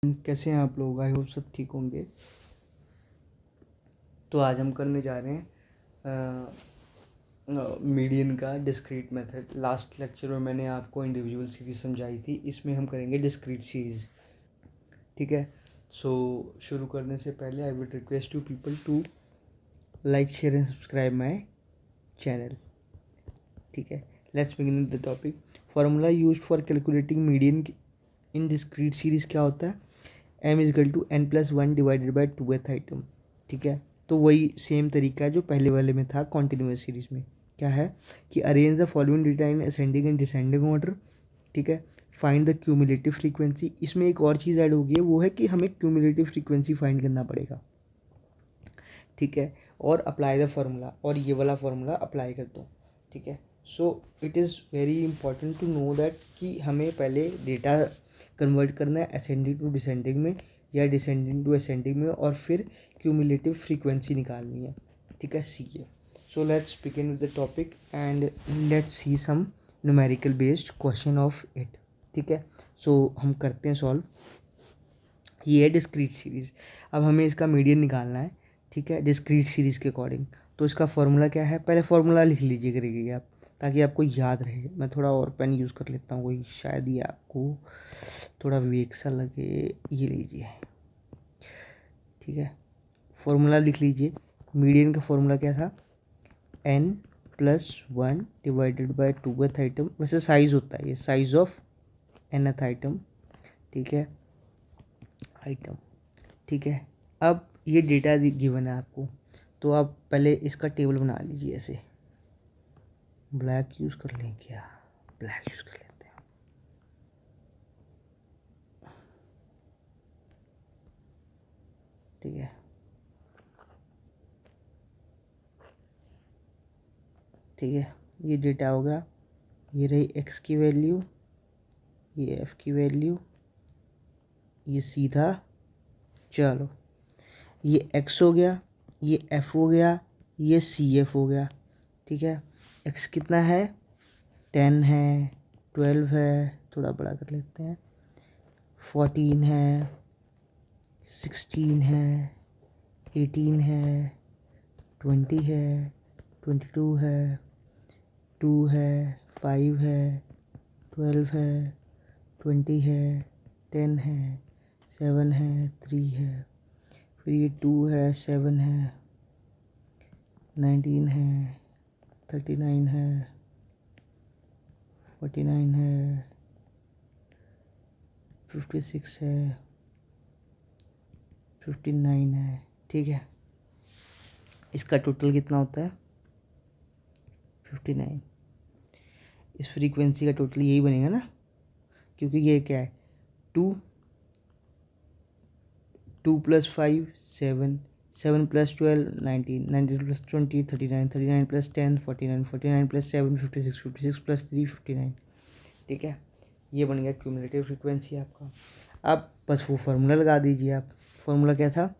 कैसे हैं आप लोग? आई होप सब ठीक होंगे। तो आज हम करने जा रहे हैं मीडियन का डिस्क्रीट मेथड। लास्ट लेक्चर में मैंने आपको इंडिविजुअल सीरीज समझाई थी, इसमें हम करेंगे डिस्क्रीट सीरीज। ठीक है, सो शुरू करने से पहले I would request you people to like, share and subscribe my channel. ठीक है, let's begin the topic. Formula use for calculating median in discrete series क्या होता है? m is equal to n plus one divided by 2th item. ठीक है, तो वही same तरीका है जो पहले वाले में था कॉन्टिन्यूस सीरीज में। क्या है कि arrange the following data in ascending and descending order. ठीक है, फाइंड द क्यूमुलेटिव फ्रीक्वेंसी। इसमें एक और चीज़ ऐड होगी है, वो है कि हमें क्यूमुलेटिव फ्रीक्वेंसी फाइंड करना पड़ेगा। ठीक है, और अप्लाई द फार्मूला, और ये वाला फार्मूला अप्लाई कर दो। ठीक है, so it is very important to know that कि हमें पहले डेटा कन्वर्ट करना है असेंडिंग टू डिसेंडिंग में या डिसेंडिंग टू असेंडिंग में, और फिर क्यूमुलेटिव फ्रीक्वेंसी निकालनी है। ठीक है, सी है। So let's begin with the topic and let's see some numerical based question of it. ठीक है, सो हम करते हैं सॉल्व। ये है डिस्क्रीट सीरीज़। अब हमें इसका मीडियन निकालना है। ठीक है, डिस्क्रीट सीरीज़ के अकॉर्डिंग। तो इसका फार्मूला क्या है? पहले फार्मूला लिख लीजिए करिए आप, ताकि आपको याद रहे। मैं थोड़ा और पेन यूज़ कर लेता हूँ, कोई शायद ये आपको थोड़ा वीक सा लगे। ये लीजिए। ठीक है, फार्मूला लिख लीजिए। मीडियन का फार्मूला क्या था? n plus one divided by 2th item. वैसे साइज़ होता है, ये साइज़ ऑफ nth आइटम। ठीक है, आइटम। ठीक है, अब ये डेटा गिवन है आपको, तो आप पहले इसका टेबल बना लीजिए ऐसे। ब्लैक यूज़ कर लें क्या? ब्लैक यूज़ कर लेते हैं। ठीक है, ठीक है, ये डेटा होगा। ये रही x की वैल्यू, ये f की वैल्यू, ये सीधा। चलो, ये x हो गया, ये f हो गया, ये CF हो गया। ठीक है, x कितना है? 10 है, 12 है, थोड़ा बड़ा कर लेते हैं, 14 है, 16 है, 18 है, 20 है, 22 है, 2 है, 5 है, 12 है, 20 है, 10 है, 7 है, 3 है, फिर ये 2 है, 7 है, 19 है, 39 है, 49 है, 56 है, 59 है। ठीक है, इसका टोटल कितना होता है? 59। इस फ्रीक्वेंसी का टोटल यही बनेगा ना, क्योंकि ये क्या है? 2 plus 5 7, 7 plus 12 19, 19 plus 20 39, 39 plus 10 49, 49 plus 7 56, 56 plus 3 59। ठीक है, ये बन गया क्यूमुलेटिव फ्रीक्वेंसी आपका। अब बस वो फार्मूला लगा दीजिए आप। फार्मूला क्या था?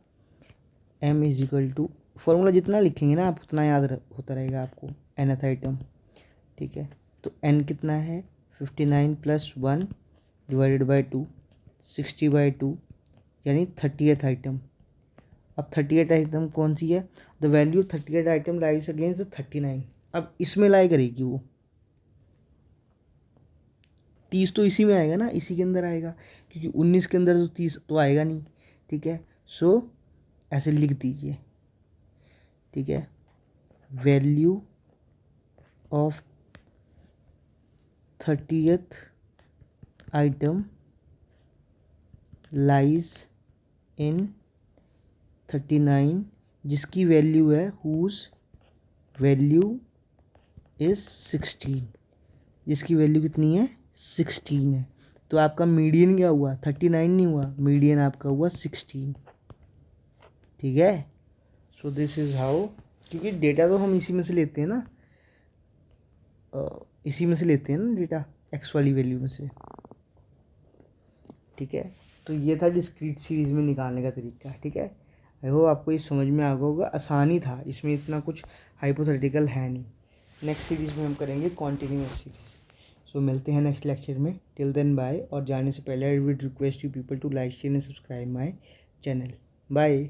m is equal to, formula जितना लिखेंगे ना आप उतना याद होता रहेगा आपको। nth item. ठीक है, तो n कितना है? 59 प्लस 1 डिवाइडेड बाई 2, 60/2, यानी 30th आइटम। अब 30th आइटम कौन सी है? The value 30th item lies against the 39। अब इसमें लाई करेगी वो 30, तो इसी में आएगा ना, इसी के अंदर आएगा, क्योंकि 19 के अंदर तो 30 तो आएगा नहीं। ठीक है, सो ऐसे लिख दीजिए। ठीक है, value of 30th item lies in 39, जिसकी वैल्यू है हुज वैल्यू इज 16, जिसकी वैल्यू कितनी है? 16 है। तो आपका मीडियन क्या हुआ? 39 नहीं हुआ, मीडियन आपका हुआ 16। ठीक है, सो दिस इज़ हाउ, क्योंकि डेटा तो हम इसी में से लेते हैं ना, इसी में से लेते हैं ना डेटा, एक्स वाली वैल्यू में से। ठीक है, तो ये था डिस्क्रीट सीरीज़ में निकालने का तरीका। ठीक है, आई होप आपको ये समझ में आ गया होगा। आसानी था, इसमें इतना कुछ हाइपोथेटिकल है नहीं। नेक्स्ट सीरीज़ में हम करेंगे कॉन्टिन्यूस सीरीज़। सो मिलते हैं नेक्स्ट लेक्चर में, टिल देन बाय। और जाने से पहले I would request you people to like share and subscribe my channel. Bye.